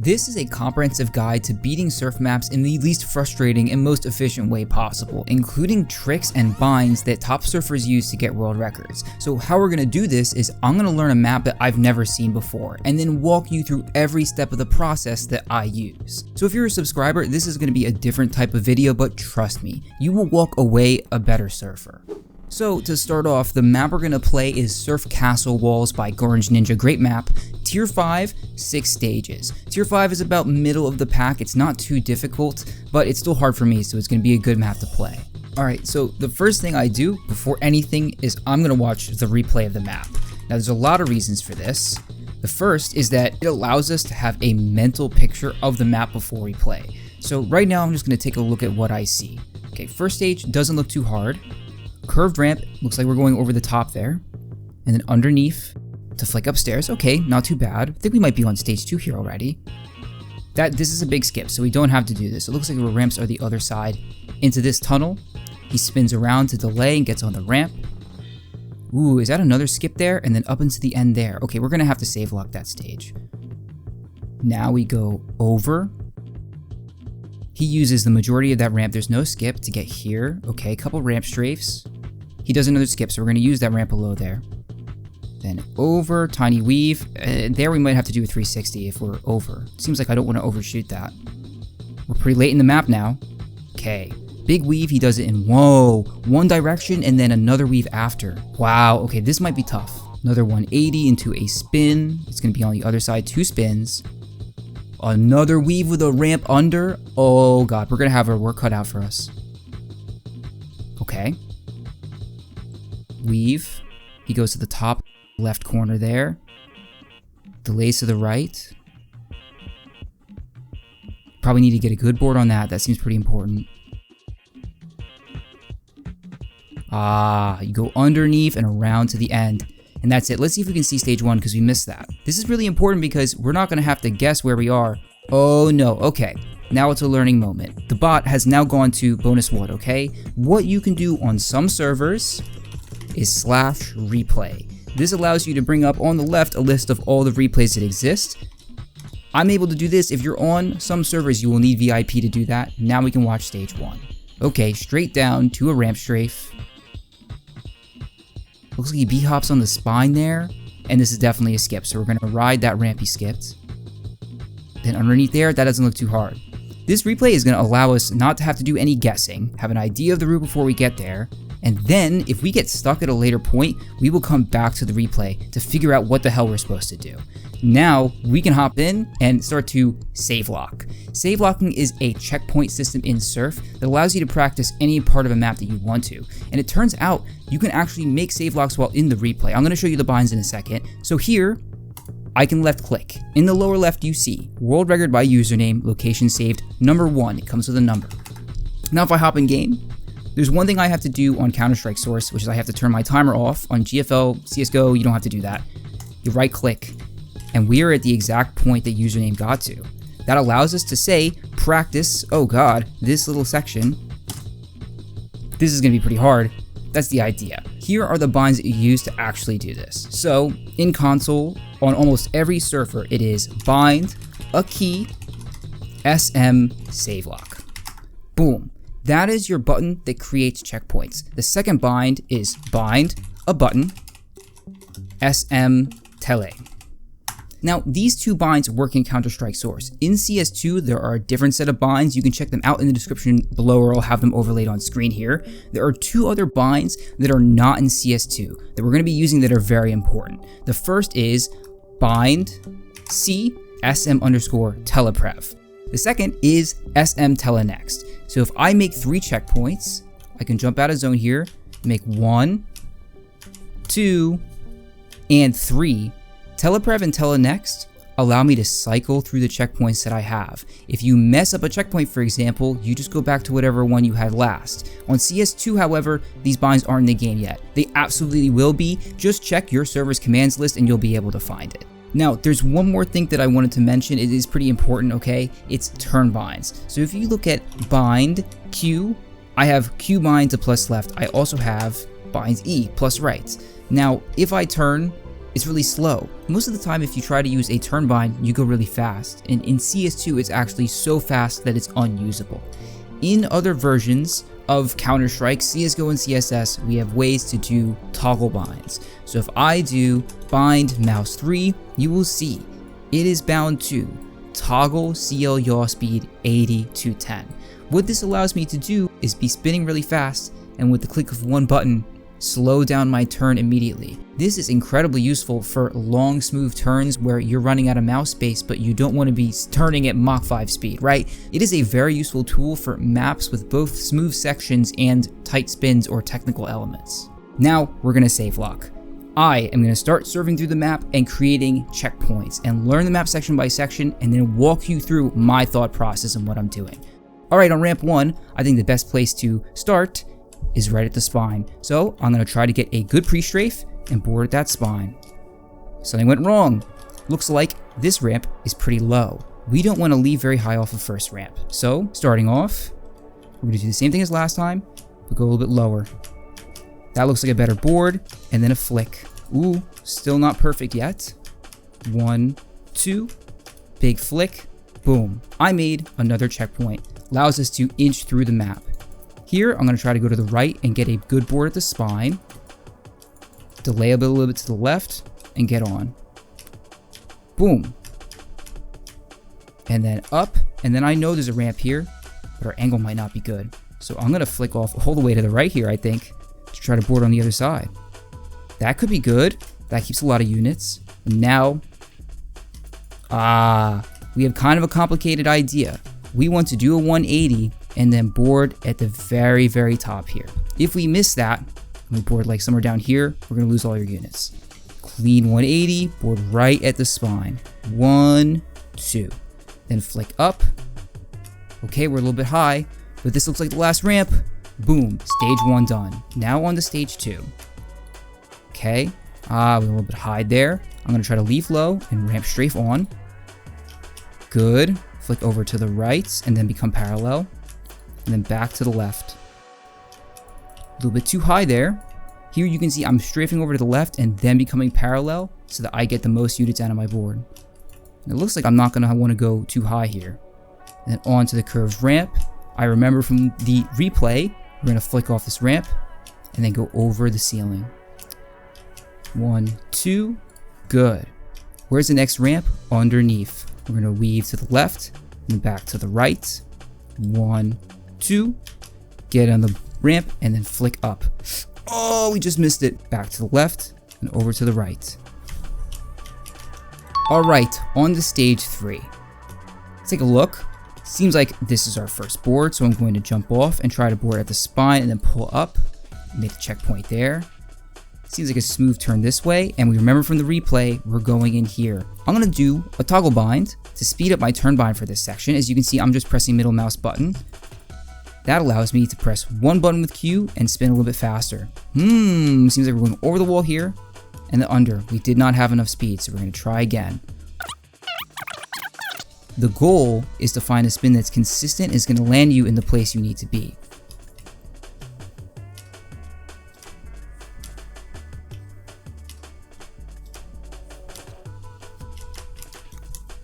This is a comprehensive guide to beating surf maps in the least frustrating and most efficient way possible, including tricks and binds that top surfers use to get world records. So how we're going to do this is I'm going to learn a map that I've never seen before, and then walk you through every step of the process that I use. So if you're a subscriber, this is going to be a different type of video, but trust me, you will walk away a better surfer. So to start off, the map we're going to play is Surf Castle Walls by Orange Ninja. Great map. Tier 5, 6 stages. Tier 5 is about middle of the pack. It's not too difficult, but it's still hard for me, so it's going to be a good map to play. Alright, so the first thing I do before anything is I'm going to watch the replay of the map. Now there's a lot of reasons for this. The first is that it allows us to have a mental picture of the map before we play. So right now I'm just going to take a look at what I see. Okay, first stage doesn't look too hard. Curved ramp, looks like we're going over the top there. And then underneath to flick upstairs. Okay, not too bad. I think we might be on stage 2 here already. This is a big skip, so we don't have to do this. It looks like the ramps are the other side. Into this tunnel. He spins around to delay and gets on the ramp. Ooh, is that another skip there? And then up into the end there. Okay, we're gonna have to save lock that stage. Now we go over. He uses the majority of that ramp. There's no skip to get here. Okay, a couple ramp strafes. He does another skip, so we're gonna use that ramp below there. Then over, tiny weave. There we might have to do a 360 if we're over. Seems like I don't want to overshoot that. We're pretty late in the map now. Okay, big weave, he does it in, whoa, one direction and then another weave after. Wow, okay, this might be tough. Another 180 into a spin. It's gonna be on the other side, 2 spins. Another weave with a ramp under. Oh god, we're gonna have our work cut out for us. Okay. Weave. He goes to the top left corner there. Delays to the right. Probably need to get a good board on that. That seems pretty important. Ah, you go underneath and around to the end. And that's it. Let's see if we can see stage 1 because we missed that. This is really important because we're not going to have to guess where we are. Oh no, okay. Now it's a learning moment. The bot has now gone to bonus 1, okay? What you can do on some servers is /replay. This allows you to bring up on the left a list of all the replays that exist. I'm able to do this. If you're on some servers, you will need VIP to do that. Now we can watch stage 1. Okay, straight down to a ramp strafe. Looks like he B-hops on the spine there, and this is definitely a skip, so we're going to ride that ramp he skipped. Then underneath there, that doesn't look too hard. This replay is going to allow us not to have to do any guessing, have an idea of the route before we get there, and then if we get stuck at a later point, we will come back to the replay to figure out what the hell we're supposed to do. Now we can hop in and start to save lock. Save locking is a checkpoint system in Surf that allows you to practice any part of a map that you want to. And it turns out you can actually make save locks while in the replay. I'm going to show you the binds in a second. So here, I can left click. In the lower left you see world record by username, location saved, number 1. It comes with a number. Now if I hop in game, there's one thing I have to do on Counter-Strike Source, which is I have to turn my timer off. On GFL, CSGO, you don't have to do that. You right click, and we are at the exact point that username got to. That allows us to say, practice, oh god, this little section. This is going to be pretty hard. That's the idea. Here are the binds that you use to actually do this. So, in console, on almost every surfer, it is bind, a key, SM, save lock. Boom. That is your button that creates checkpoints. The second bind is bind, a button, SM, tele. Now, these 2 binds work in Counter-Strike Source. In CS2, there are a different set of binds. You can check them out in the description below, or I'll have them overlaid on screen here. There are 2 other binds that are not in CS2 that we're going to be using that are very important. The first is bind C SM underscore teleprev. The second is SM telenext. So if I make 3 checkpoints, I can jump out of zone here, make 1, 2, and 3. Teleprev and telenext allow me to cycle through the checkpoints that I have. If you mess up a checkpoint, for example, you just go back to whatever one you had last. On CS2, however, these binds aren't in the game yet. They absolutely will be. Just check your server's commands list and you'll be able to find it. Now, there's one more thing that I wanted to mention. It is pretty important, okay? It's turn binds. So if you look at bind Q, I have Q bind to plus left. I also have binds E plus right. Now, if I turn, it's really slow. Most of the time if you try to use a turn bind, you go really fast, and in CS2 it's actually so fast that it's unusable. In other versions of Counter-Strike, CSGO and CSS, we have ways to do toggle binds. So if I do bind mouse 3, you will see it is bound to toggle CL yaw speed 80 to 10. What this allows me to do is be spinning really fast, and with the click of one button, slow down my turn immediately. This is incredibly useful for long smooth turns where you're running out of mouse space but you don't want to be turning at Mach 5 speed, right? It is a very useful tool for maps with both smooth sections and tight spins or technical elements. Now we're going to save lock. I am going to start surfing through the map and creating checkpoints and learn the map section by section and then walk you through my thought process and what I'm doing. Alright, on ramp 1, I think the best place to start is right at the spine. So I'm going to try to get a good pre-strafe and board at that spine. Something went wrong. Looks like this ramp is pretty low. We don't want to leave very high off of first ramp. So starting off, we're going to do the same thing as last time, but go a little bit lower. That looks like a better board, and then a flick. Ooh, still not perfect yet. 1, 2, big flick, boom. I made another checkpoint. Allows us to inch through the map. Here, I'm going to try to go to the right and get a good board at the spine. Delay a little bit to the left and get on. Boom. And then up, and then I know there's a ramp here, but our angle might not be good. So I'm going to flick off all the way to the right here, I think, to try to board on the other side. That could be good. That keeps a lot of units. And now, we have kind of a complicated idea. We want to do a 180 and then board at the very, very top here. If we miss that, we board like somewhere down here, we're going to lose all your units. Clean 180, board right at the spine. 1, 2. Then flick up. Okay, we're a little bit high, but this looks like the last ramp. Boom, stage 1 done. Now on to stage 2. Okay, we're a little bit high there. I'm going to try to leave low and ramp strafe on. Good. Flick over to the right and then become parallel. And then back to the left. A little bit too high there. Here you can see I'm strafing over to the left and then becoming parallel so that I get the most units out of my board. And it looks like I'm not going to want to go too high here. And then on to the curved ramp. I remember from the replay, we're going to flick off this ramp and then go over the ceiling. 1, 2, good. Where's the next ramp? Underneath. We're going to weave to the left and back to the right. 1, 2, get on the ramp and then flick up. Oh, we just missed it. Back to the left and over to the right. Alright, on to stage 3. Let's take a look. Seems like this is our first board, so I'm going to jump off and try to board at the spine and then pull up. Make a checkpoint there. Seems like a smooth turn this way, and we remember from the replay, we're going in here. I'm going to do a toggle bind to speed up my turn bind for this section. As you can see, I'm just pressing middle mouse button. That allows me to press one button with Q and spin a little bit faster. Seems like we're going over the wall here and then under. We did not have enough speed, so we're going to try again. The goal is to find a spin that's consistent and is going to land you in the place you need to be.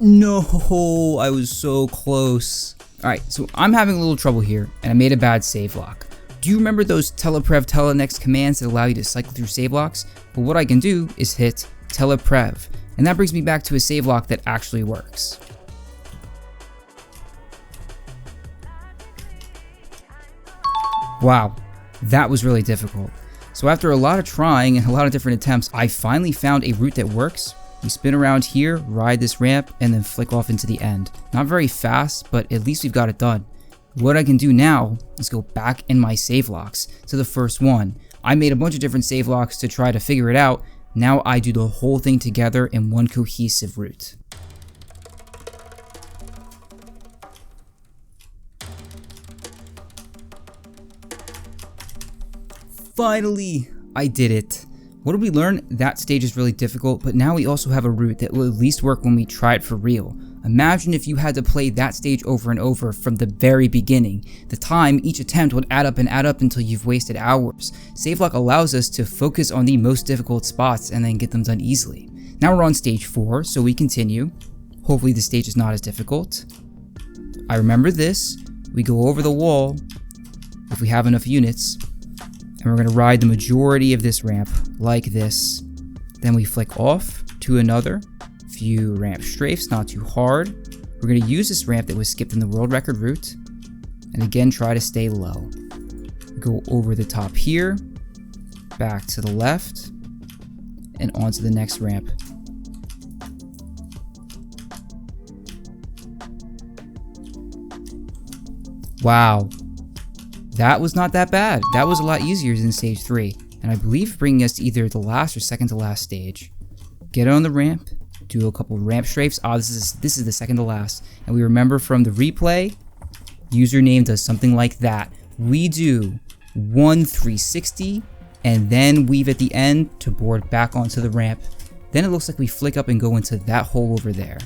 No, I was so close. Alright, so I'm having a little trouble here, and I made a bad save lock. Do you remember those teleprev telenext commands that allow you to cycle through save locks? Well, what I can do is hit teleprev, and that brings me back to a save lock that actually works. Wow, that was really difficult. So after a lot of trying and a lot of different attempts, I finally found a route that works. We spin around here, ride this ramp, and then flick off into the end. Not very fast, but at least we've got it done. What I can do now is go back in my save locks to the first one. I made a bunch of different save locks to try to figure it out. Now I do the whole thing together in one cohesive route. Finally, I did it. What did we learn? That stage is really difficult, but now we also have a route that will at least work when we try it for real. Imagine if you had to play that stage over and over from the very beginning. The time each attempt would add up and add up until you've wasted hours. Save lock allows us to focus on the most difficult spots and then get them done easily. Now we're on stage 4, so we continue. Hopefully the stage is not as difficult. I remember this. We go over the wall if we have enough units, and we're going to ride the majority of this ramp like this. Then we flick off to another few ramp strafes, not too hard. We're going to use this ramp that was skipped in the world record route, and again try to stay low. Go over the top here, back to the left, and onto the next ramp. Wow, that was not that bad. That was a lot easier than stage 3, and I believe bringing us to either the last or second to last stage. Get on the ramp, do a couple ramp strafes. This is the second to last, and we remember from the replay, username does something like that. We do 1 360 and then weave at the end to board back onto the ramp. Then it looks like we flick up and go into that hole over there.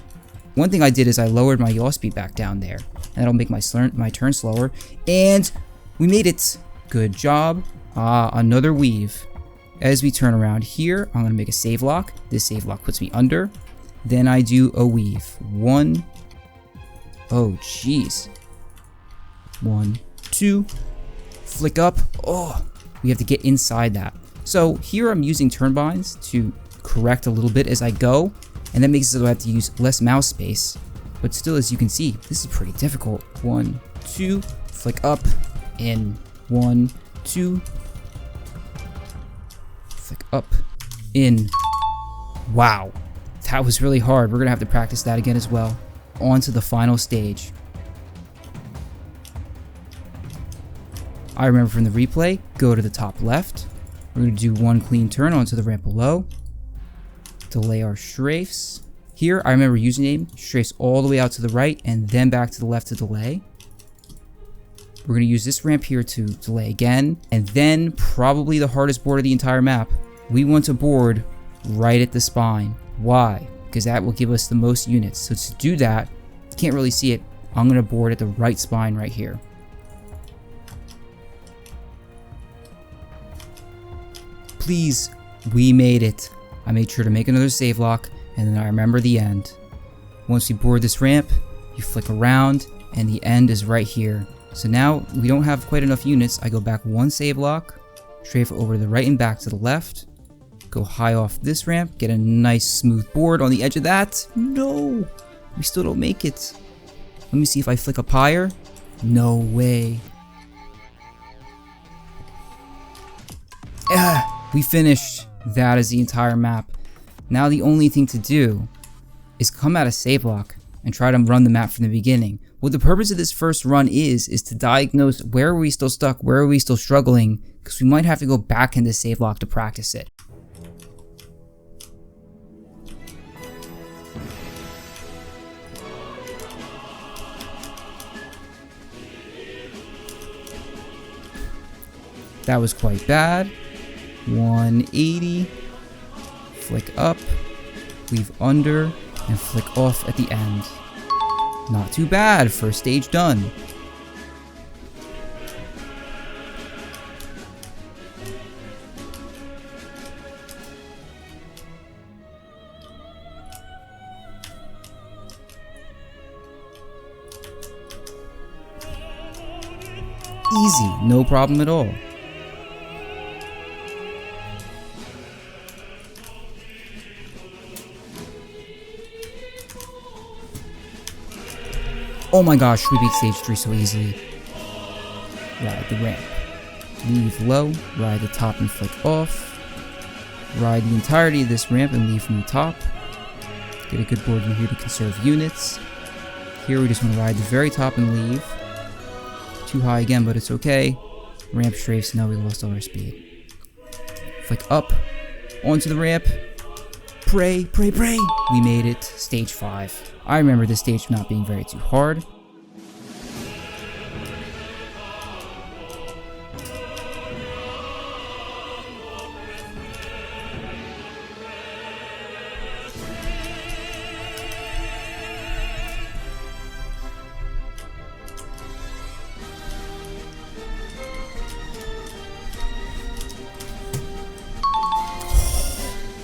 One thing I did is I lowered my yaw speed back down there, and that'll make my turn slower, and we made it. Good job. Another weave. As we turn around here, I'm gonna make a save lock. This save lock puts me under. Then I do a weave. 1. Oh, jeez. 1, 2. Flick up. Oh, we have to get inside that. So here I'm using turn binds to correct a little bit as I go, and that makes it so I have to use less mouse space. But still, as you can see, this is pretty difficult. 1, 2. Flick up. In. 1, 2. Flick up. In. Wow. That was really hard. We're gonna have to practice that again as well. On to the final stage. I remember from the replay, go to the top left. We're gonna do 1 clean turn onto the ramp below. Delay our strafes. Here, I remember username, strafes all the way out to the right and then back to the left to delay. We're gonna use this ramp here to delay again, and then probably the hardest board of the entire map. We want to board right at the spine. Why? Because that will give us the most units. So to do that, you can't really see it, I'm gonna board at the right spine right here. Please, we made it. I made sure to make another save lock, and then I remember the end. Once you board this ramp, you flick around, and the end is right here. So now we don't have quite enough units. I go back 1 save lock, strafe over to the right and back to the left, go high off this ramp, get a nice smooth board on the edge of that. No, we still don't make it. Let me see if I flick up higher. No way. We finished. That is the entire map. Now the only thing to do is come out of save lock and try to run the map from the beginning. What the purpose of this first run is to diagnose where are we still stuck, where are we still struggling, because we might have to go back into save lock to practice it. That was quite bad. 180, flick up, weave under, and flick off at the end. Not too bad, first stage done. Easy, no problem at all. Oh my gosh, we beat stage 3 so easily. Ride the ramp. Leave low, ride the top and flick off. Ride the entirety of this ramp and leave from the top. Get a good board view here to conserve units. Here we just want to ride the very top and leave. Too high again, but it's okay. Ramp strafes, now we lost all our speed. Flick up, onto the ramp. Pray, pray, pray. We made it, stage 5. I remember this stage not being very too hard.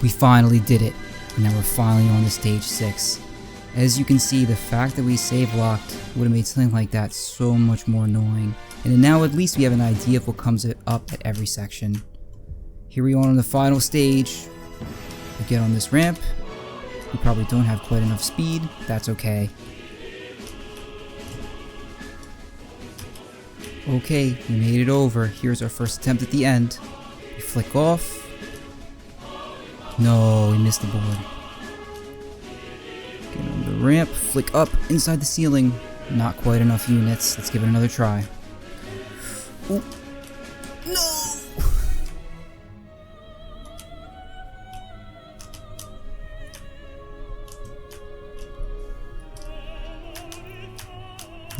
We finally did it. And now we're finally on to stage 6. As you can see, the fact that we save locked would have made something like that so much more annoying. And now at least we have an idea of what comes up at every section. Here we are on the final stage. We get on this ramp. We probably don't have quite enough speed. That's okay. Okay, we made it over. Here's our first attempt at the end. We flick off. No, we missed the board. Get on the ramp, flick up inside the ceiling. Not quite enough units. Let's give it another try. Ooh. No!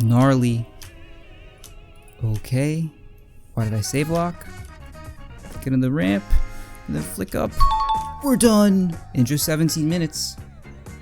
Gnarly. Okay. Why did I save lock? Get on the ramp, and then flick up. We're done! In just 17 minutes.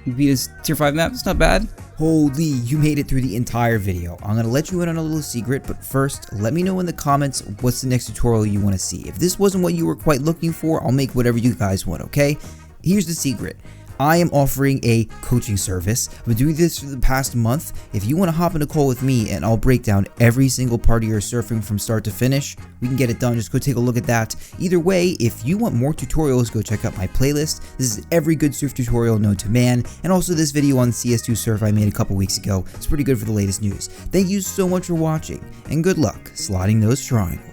We beat this tier 5 map, it's not bad. Holy, you made it through the entire video. I'm gonna let you in on a little secret, but first, let me know in the comments what's the next tutorial you want to see. If this wasn't what you were quite looking for, I'll make whatever you guys want, okay? Here's the secret. I am offering a coaching service. I've been doing this for the past month. If you want to hop in a call with me and I'll break down every single part of your surfing from start to finish, we can get it done. Just go take a look at that. Either way, if you want more tutorials, go check out my playlist. This is every good surf tutorial known to man, and also this video on CS2 Surf I made a couple weeks ago. It's pretty good for the latest news. Thank you so much for watching, and good luck slotting those triangles.